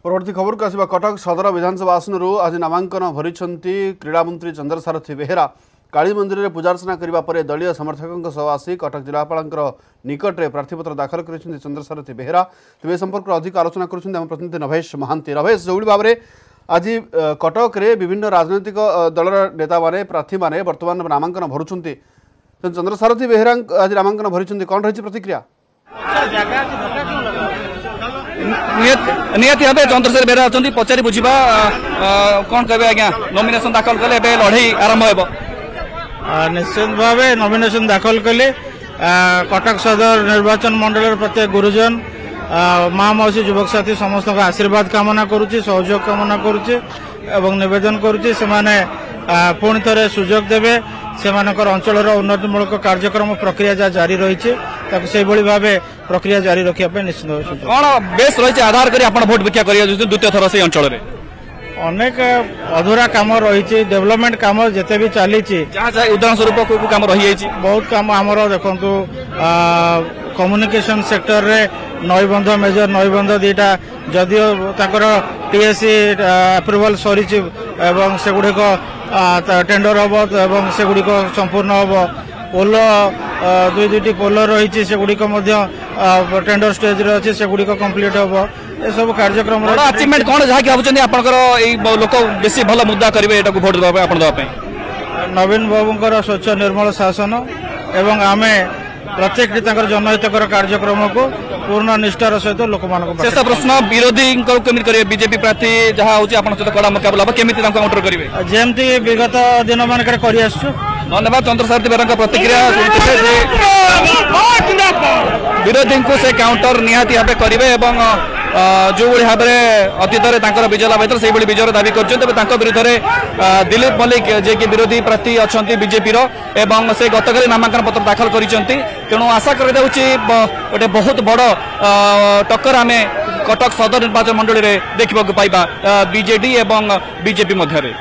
परवर्ती खबर को आसवा कटक सदर विधानसभा आसन आज नामांकन भरी क्रीड़ा मंत्री चंद्रसारथी बेहेरा काली मंदिर में पूजार्चना करने पर दलीय समर्थकों सह आसी कटक जिलापाल निकट में प्रार्थीपत्र दाखल कर चंद्रसारथी बेहेरा तेज संपर्क अधिक आलोचना कर प्रतिनिधि नभेश महांती। नभेश जो भाव में आज कटक रे विभिन्न राजनैतिक दल नेता माने प्रार्थी माने वर्तमान नामांकन भरुंट चंद्रसारथी बेहेरा आज नामांकन भरी कौन रही प्रतिक्रिया निहती भाव चंद्रशेखर बेहेरा अच्छा पचारि बुझा कौन कहे आज्ञा नॉमिनेशन दाखल कले लड़ई आरंभ हो निश्चित भाव नॉमिनेशन दाखल कले कटक सदर निर्वाचन मंडल प्रत्येक गुरुजन माँ मौसी युवक साथी समस्त आशीर्वाद कामना करुच्ची सहयोग कामना करुच्ची एवं निवेदन करुच्ची से पुणी थे सुजोग देवे से अंचल उन्नतिमूलक कार्यक्रम प्रक्रिया जहाँ जारी रही भाव प्रक्रिया जारी रखा निश्चित कौन बेस रही आधार कर भोट भिक्षा कर द्वितीय थर से अंचल में अनेक अधूरा काम रही डेवलपमेंट काम जिते भी चली उदाहरण स्वरूप कम रही बहुत कम आमर देखु कम्युनिकेशन सेक्टर रे नईबंध मेजर नईबंध दीटा जदियो टीएससी अप्रूवल सरी सेगुड़िक टेंडर हम सेगुड़िक संपूर्ण हम पोल दुईटी पोल रही सेगुड़िक टेंडर स्टेज रे अच्छी सेगुड़िक कंप्लीट हम ये सब कार्यक्रम अचीवमेंट कौन जहाँ भावुँ आप लोक बेसी भल मुद्दा करेंगे भोट देवाई नवीन बाबूंकर स्वच्छ निर्मल शासन एवं आमे प्रत्येक जनहितकर कार्यक्रम को पूर्ण निष्ठार सहित लोक शेष प्रश्न विरोधी करेंगे बीजेपी प्रार्थी जहाँ हूँ सहित कड़ा मुकाबला केमी काउंटर करेंगे जमती विगत दिन मानक धन्यवाद चंद्रसारथी बेहेरा प्रतिक्रिया विरोधी को से काउंटर निहाती भाव करेंगे जो भाव में अतीत में विजय लाभ होता है विजय दावी कर विरुद्ध में दिलीप मल्लिक जे कि विरोधी प्रार्थी अच्छा बीजेपी एवं से गतकाली नामांकन पत्र दाखल कर तेणु आशा गोटे बहुत बड़ टक्कर आम कटक सदर निर्वाचन मंडल में देखा पाइबा बीजेडी एवं बीजेपी मध्य।